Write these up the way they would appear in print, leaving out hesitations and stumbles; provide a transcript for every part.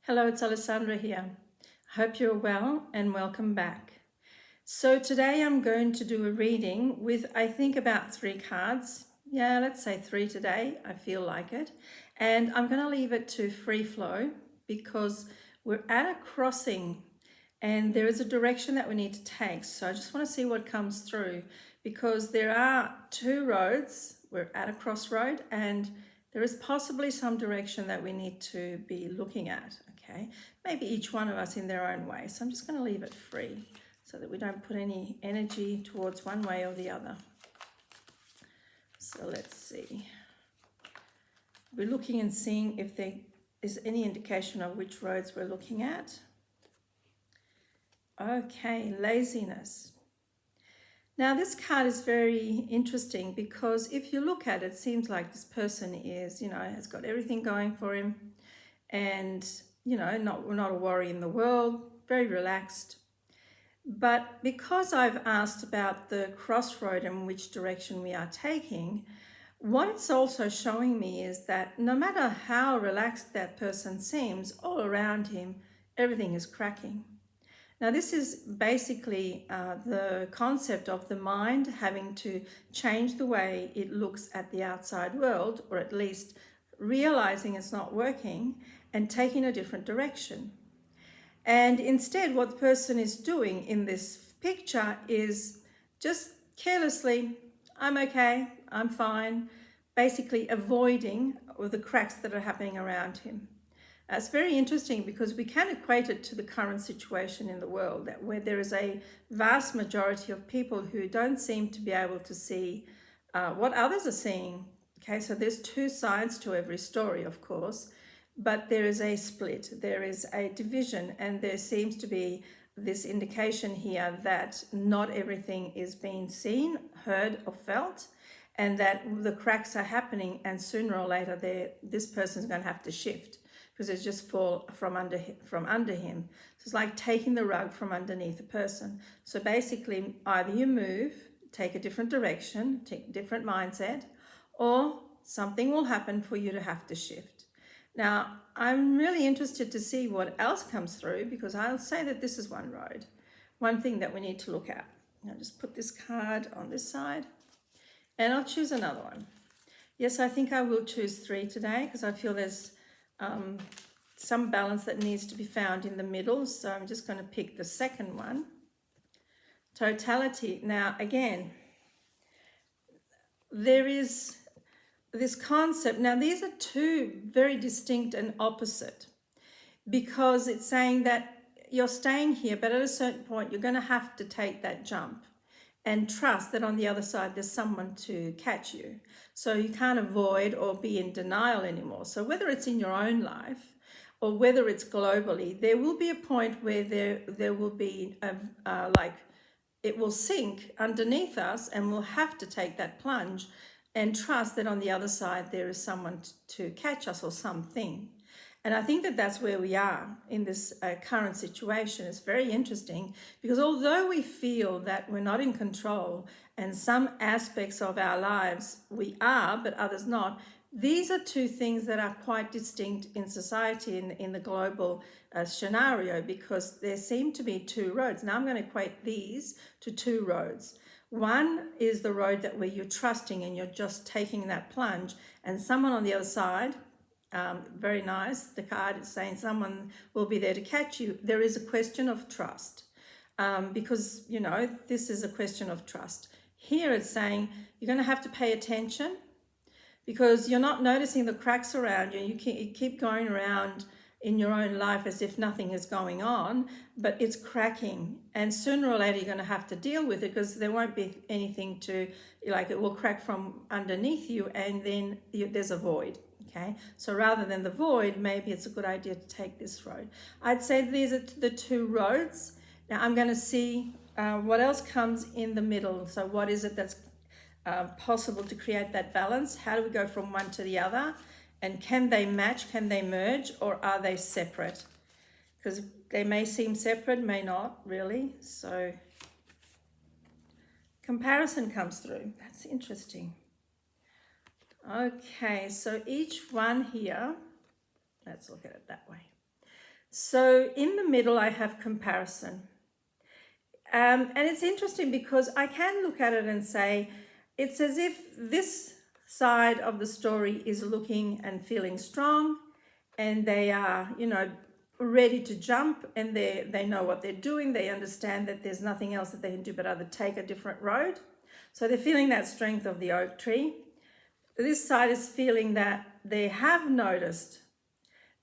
Hello, it's Alessandra here. I hope you're well and welcome back. So today I'm going to do a reading with, I think, about 3 cards. Yeah, let's say 3 today. I feel like it. And I'm going to leave it to free flow because we're at a crossing and there is a direction that we need to take. So I just want to see what comes through because there are 2 roads. We're at a crossroad and there is possibly some direction that we need to be looking at, okay? Maybe each one of us in their own way. So I'm just going to leave it free so that we don't put any energy towards one way or the other. So let's see. We're looking and seeing if there is any indication of which roads we're looking at. Okay, laziness. Now this card is very interesting because if you look at it, it seems like this person is, has got everything going for him and, not a worry in the world, very relaxed. But because I've asked about the crossroad and which direction we are taking, what it's also showing me is that no matter how relaxed that person seems, all around him, everything is cracking. Now, this is basically the concept of the mind having to change the way it looks at the outside world, or at least realizing it's not working and taking a different direction. And instead, what the person is doing in this picture is just carelessly, I'm okay, I'm fine, basically avoiding the cracks that are happening around him. It's very interesting because we can equate it to the current situation in the world, where there is a vast majority of people who don't seem to be able to see what others are seeing. Okay, so there's 2 sides to every story, of course, but there is a split, there is a division, and there seems to be this indication here that not everything is being seen, heard, or felt, and that the cracks are happening, and sooner or later this person's going to have to shift because it's just fall from under him. So it's like taking the rug from underneath a person. So basically, either you move, take a different direction, take a different mindset, or something will happen for you to have to shift. Now, I'm really interested to see what else comes through because I'll say that this is one road, one thing that we need to look at. I'll just put this card on this side and I'll choose another one. Yes, I think I will choose 3 today because I feel there's some balance that needs to be found in the middle. So I'm just going to pick the second one. Totality. Now, again, there is this concept. Now, these are 2 very distinct and opposite because it's saying that you're staying here, but at a certain point, you're going to have to take that jump and trust that on the other side, there's someone to catch you. So you can't avoid or be in denial anymore. So whether it's in your own life or whether it's globally, there will be a point where there will be it will sink underneath us and we'll have to take that plunge and trust that on the other side there is someone to catch us or something. And I think that that's where we are in this current situation. It's very interesting because although we feel that we're not in control and some aspects of our lives we are, but others not, these are 2 things that are quite distinct in society in the global scenario because there seem to be 2 roads. Now I'm going to equate these to 2 roads. One is the road where you're trusting and you're just taking that plunge, and someone on the other side, very nice, the card is saying someone will be there to catch you. There is a question of trust because, this is a question of trust. Here it's saying you're going to have to pay attention because you're not noticing the cracks around you. You keep going around in your own life as if nothing is going on, but it's cracking. And sooner or later, you're going to have to deal with it because there won't be anything it will crack from underneath you and then there's a void. Okay, so rather than the void, maybe it's a good idea to take this road. I'd say these are the 2 roads. Now I'm going to see what else comes in the middle. So what is it that's possible to create that balance? How do we go from one to the other? And can they match? Can they merge? Or are they separate? Because they may seem separate, may not really. So comparison comes through. That's interesting. Okay, so each one here, let's look at it that way. So in the middle, I have comparison. And it's interesting because I can look at it and say, it's as if this side of the story is looking and feeling strong, and they are, ready to jump, and they know what they're doing. They understand that there's nothing else that they can do but either take a different road. So they're feeling that strength of the oak tree. This side is feeling that they have noticed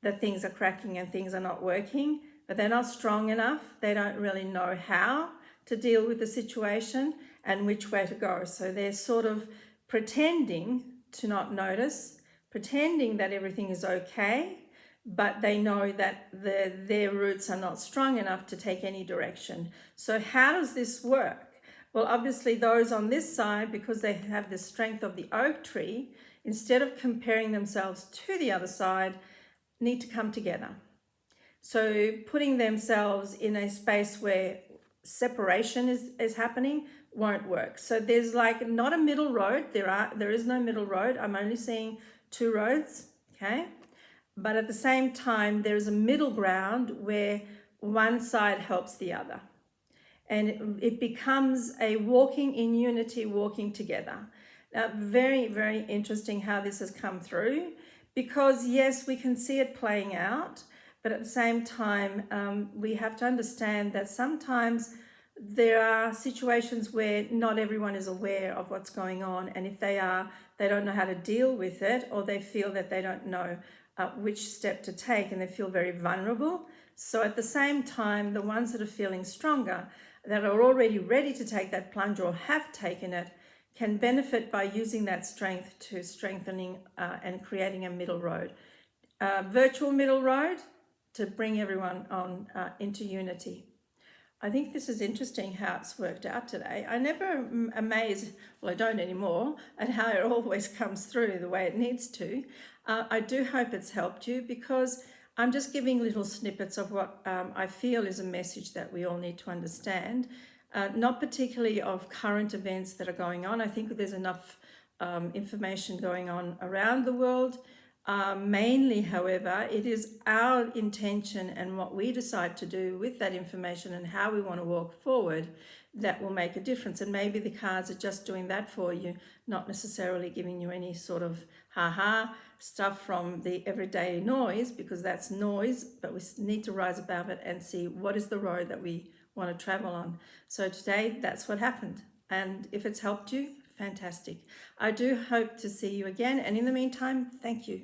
that things are cracking and things are not working, but they're not strong enough. They don't really know how to deal with the situation and which way to go. So they're sort of pretending to not notice, pretending that everything is okay, but they know that their roots are not strong enough to take any direction. So how does this work? Well, obviously those on this side, because they have the strength of the oak tree, instead of comparing themselves to the other side, need to come together. So putting themselves in a space where separation is happening won't work. So there's like not a middle road. There is no middle road. I'm only seeing two roads, okay? But at the same time, there's a middle ground where one side helps the other. And it becomes a walking in unity, walking together. Now, very, very interesting how this has come through, because yes, we can see it playing out, but at the same time, we have to understand that sometimes there are situations where not everyone is aware of what's going on, and if they are, they don't know how to deal with it, or they feel that they don't know which step to take, and they feel very vulnerable. So at the same time, the ones that are feeling stronger, that are already ready to take that plunge or have taken it, can benefit by using that strength to strengthening and creating a middle road, virtual middle road, to bring everyone on into unity. I think this is interesting how it's worked out today. I never amaze, well, I don't anymore, at how it always comes through the way it needs to. I do hope it's helped you, because I'm just giving little snippets of what I feel is a message that we all need to understand, not particularly of current events that are going on. I think there's enough information going on around the world. Mainly, however, it is our intention and what we decide to do with that information and how we want to walk forward that will make a difference. And maybe the cards are just doing that for you, not necessarily giving you any sort of ha-ha stuff from the everyday noise, because that's noise, but we need to rise above it and see what is the road that we want to travel on. So today, that's what happened. And if it's helped you, fantastic. I do hope to see you again. And in the meantime, thank you.